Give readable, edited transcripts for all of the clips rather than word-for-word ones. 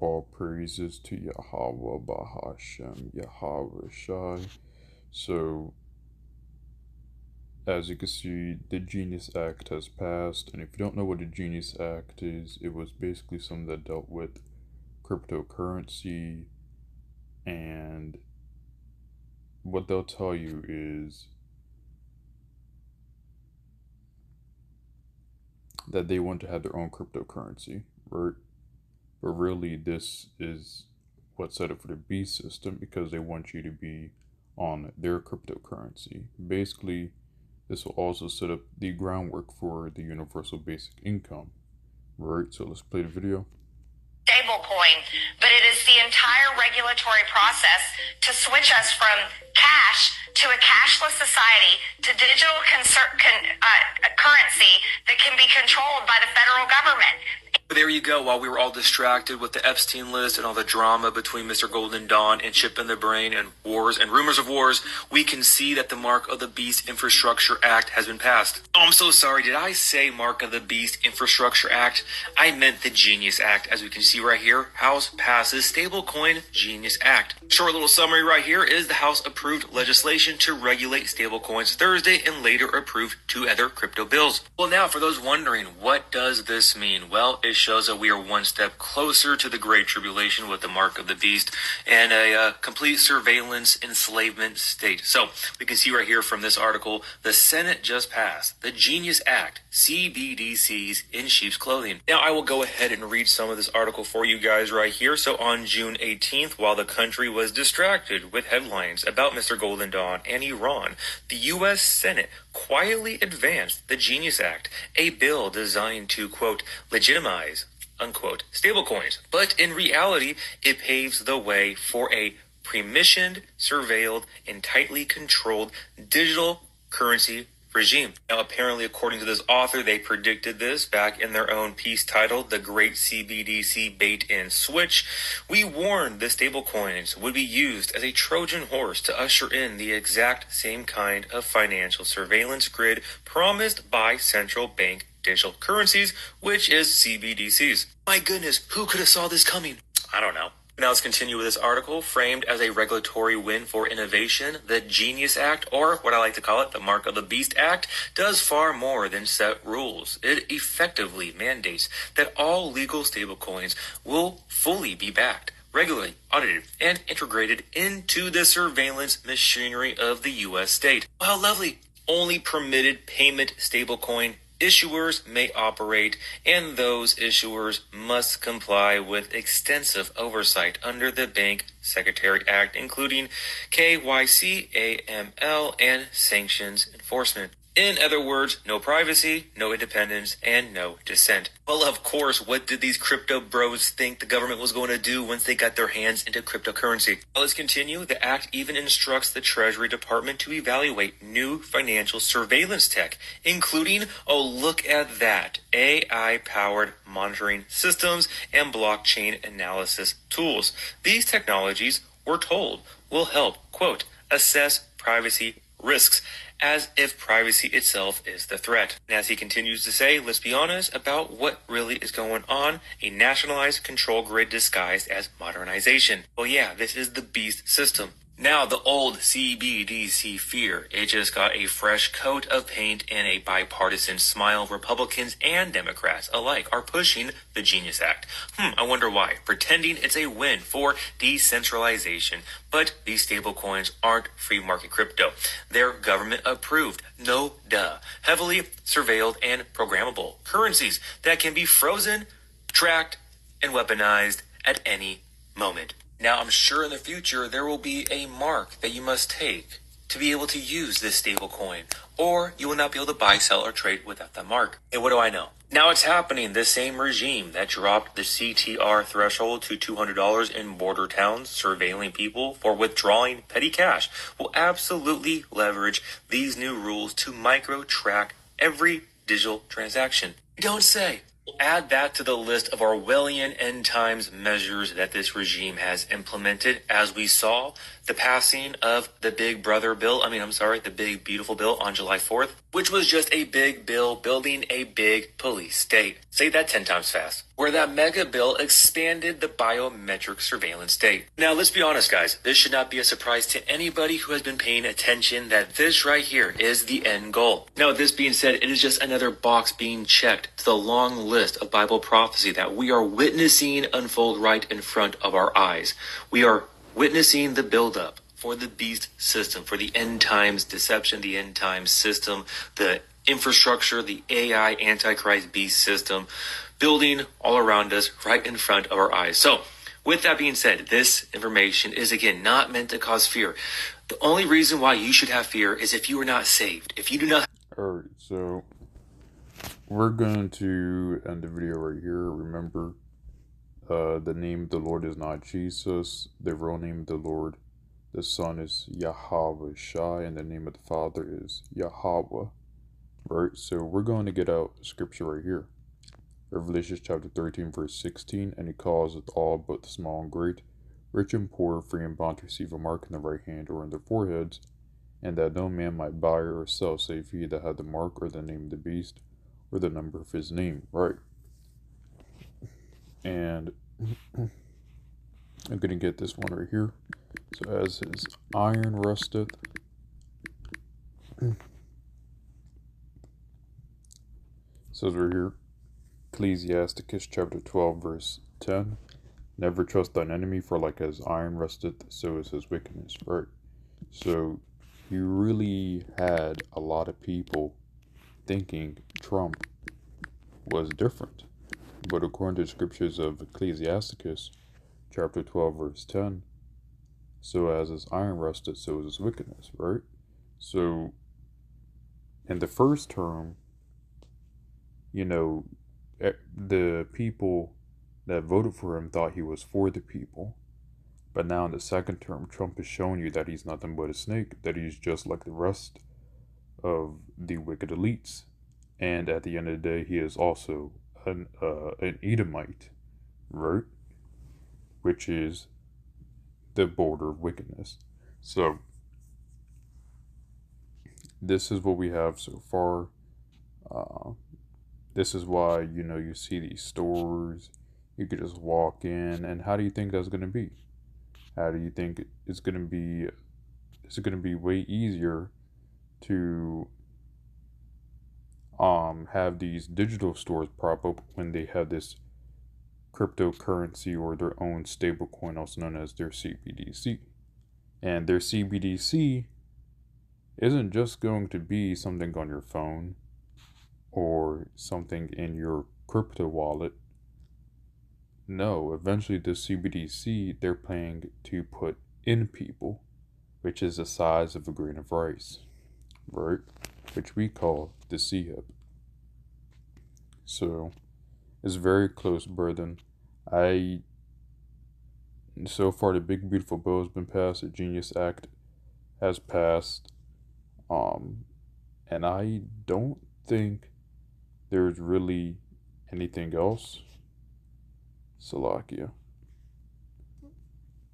All praises to Yahweh Bahashem, Yahweh Shai. So, as you can see, the Genius Act has passed, and if you don't know what the Genius Act is, it was basically something that dealt with cryptocurrency, and what they'll tell you is that they want to have their own cryptocurrency, right? But really, this is what's set up for the beast system because they want you to be on their cryptocurrency. Basically, this will also set up the groundwork for the universal basic income, right? So let's play the video. Stablecoin, but it is the entire regulatory process to switch us from cash to a cashless society to digital currency that can be controlled by the federal government. There you go. While we were all distracted with the Epstein list and all the drama between Mr. Golden Dawn and Chip in the Brain and wars and rumors of wars, we can see that the Mark of the Beast Infrastructure Act has been passed. Oh, I'm so sorry. Did I say Mark of the Beast Infrastructure Act? I meant the Genius Act. As we can see right here, House passes Stablecoin Genius Act. Short little summary right here is the House approved legislation to regulate stablecoins Thursday and later approved 2 other crypto bills. Well, now for those wondering, what does this mean? Well, it shows that we are one step closer to the Great Tribulation with the Mark of the Beast and a complete surveillance enslavement state. So we can see right here from this article, the Senate just passed the Genius Act, CBDCs in sheep's clothing. Now I will go ahead and read some of this article for you guys right here. So on June 18th, while the country was distracted with headlines about Mr. Golden Dawn and Iran, the U.S. Senate quietly advanced the Genius Act, a bill designed to, quote, legitimize, unquote, stablecoins. But in reality, it paves the way for a permissioned, surveilled, and tightly controlled digital currency regime. Now, apparently, according to this author, they predicted this back in their own piece titled The Great CBDC Bait and Switch. We warned the stablecoins would be used as a Trojan horse to usher in the exact same kind of financial surveillance grid promised by central bank digital currencies, which is CBDCs. My goodness, who could have saw this coming? I don't know. Now let's continue with this article. Framed as a regulatory win for innovation, the Genius Act, or what I like to call it, the Mark of the Beast Act, does far more than set rules. It effectively mandates that all legal stablecoins will fully be backed, regularly audited, and integrated into the surveillance machinery of the U.S. state. Wow, lovely. Only permitted payment stablecoin issuers may operate, and those issuers must comply with extensive oversight under the Bank Secretary Act, including KYC, AML, and sanctions enforcement. In other words, no privacy, no independence, and no dissent. Well, of course, what did these crypto bros think the government was going to do once they got their hands into cryptocurrency? Well, let's continue. The act even instructs the Treasury Department to evaluate new financial surveillance tech, including, oh, look at that, AI-powered monitoring systems and blockchain analysis tools. These technologies, we're told, will help, quote, assess privacy risks, as if privacy itself is the threat. And as he continues to say, let's be honest about what really is going on, a nationalized control grid disguised as modernization. Well, yeah, this is the beast system. Now, the old CBDC fear, it just got a fresh coat of paint and a bipartisan smile. Republicans and Democrats alike are pushing the Genius Act. I wonder why. Pretending it's a win for decentralization. But these stablecoins aren't free market crypto. They're government approved. No duh. Heavily surveilled and programmable currencies that can be frozen, tracked, and weaponized at any moment. Now, I'm sure in the future there will be a mark that you must take to be able to use this stablecoin, or you will not be able to buy, sell, or trade without that mark. And what do I know? Now it's happening. The same regime that dropped the CTR threshold to $200 in border towns, surveilling people for withdrawing petty cash, will absolutely leverage these new rules to micro-track every digital transaction. Don't say. Add that to the list of Orwellian end times measures that this regime has implemented, as we saw the passing of the Big Brother bill, the Big Beautiful bill on July 4th. which was just a big bill building a big police state. Say that 10 times fast. Where that mega bill expanded the biometric surveillance state. Now, let's be honest, guys. This should not be a surprise to anybody who has been paying attention that this right here is the end goal. Now, this being said, it is just another box being checked to the long list of Bible prophecy that we are witnessing unfold right in front of our eyes. We are witnessing the buildup for the beast system, for the end times deception, the end times system, the infrastructure, the AI Antichrist beast system, building all around us right in front of our eyes. So, with that being said, this information is again not meant to cause fear. The only reason why you should have fear is if you are not saved. If you do not. Alright, so we're going to end the video right here. Remember, the name of the Lord is not Jesus. The real name of the Lord, the Son, is Yahweh Shai, and the name of the Father is Yahweh. Right, so we're going to get out scripture right here. Revelation chapter 13, verse 16, and he calls it all but the small and great, rich and poor, free and bond to receive a mark in the right hand or in their foreheads, and that no man might buy or sell save he that had the mark or the name of the beast or the number of his name. Right. And I'm going to get this one right here. So as his iron rusteth, says right here, Ecclesiasticus chapter 12 verse 10, never trust thine enemy, for like as iron rusteth, so is his wickedness. Right. So you really had a lot of people thinking Trump was different. But according to the scriptures of Ecclesiasticus chapter 12 verse 10, so as his iron rusteth, so is his wickedness. Right. So in the first term, you know, the people that voted for him thought he was for the people. But now in the second term, Trump has shown you that he's nothing but a snake, that he's just like the rest of the wicked elites. And at the end of the day, he is also an Edomite, right? Which is the border of wickedness. So this is what we have so far. This is why, you know, you see these stores, you could just walk in, and how do you think that's going to be? How do you think it's going to be? Is it going to be way easier to have these digital stores prop up when they have this cryptocurrency or their own stablecoin, also known as their CBDC? And their CBDC isn't just going to be something on your phone or something in your crypto wallet. No, eventually the CBDC they're planning to put in people, which is the size of a grain of rice, right? Which we call the CHIP. So it's very close, brethren. So far the big beautiful bill has been passed, the Genius Act has passed, and I don't think there's really anything else. Salakia.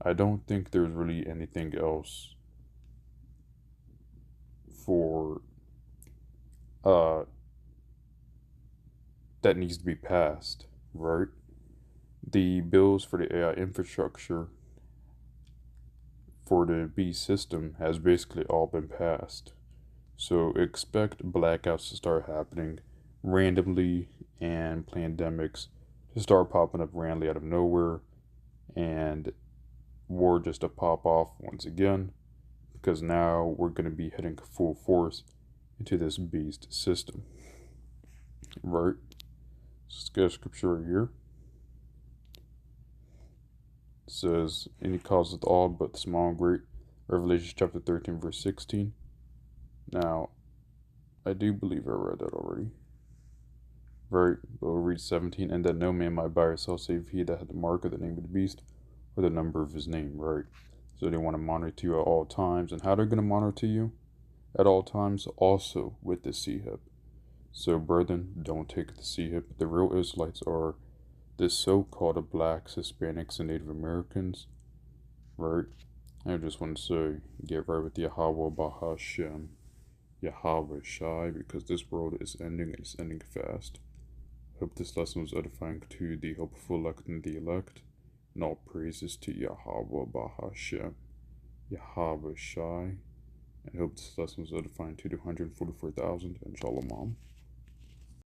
I don't think there's really anything else for that needs to be passed, right? The bills for the AI infrastructure for the B system has basically all been passed. So expect blackouts to start happening randomly and pandemics to start popping up randomly out of nowhere, and war just to pop off once again, because now we're going to be heading full force into this beast system, right? Let's get a scripture right here. It says, and he calls it all but the small and great, Revelation chapter 13 verse 16. Now I do believe I read that already. Right, but we'll read 17, and that no man might buy or sell save he that had the mark of the name of the beast or the number of his name, right? So they want to monitor you at all times, and how they're going to monitor you at all times? Also with the CHIP. So brethren, don't take the CHIP. The real Israelites are the so-called blacks, Hispanics, and Native Americans, right? I just want to say, get right with Yahweh Bahashem. Yahweh Shai, because this world is ending and it's ending fast. Hope this lesson was edifying to the hopeful elect and the elect, and all praises to Yahweh Bahashem, Yahweh Shai, and hope this lesson was edifying to the 144,000, and Shalom.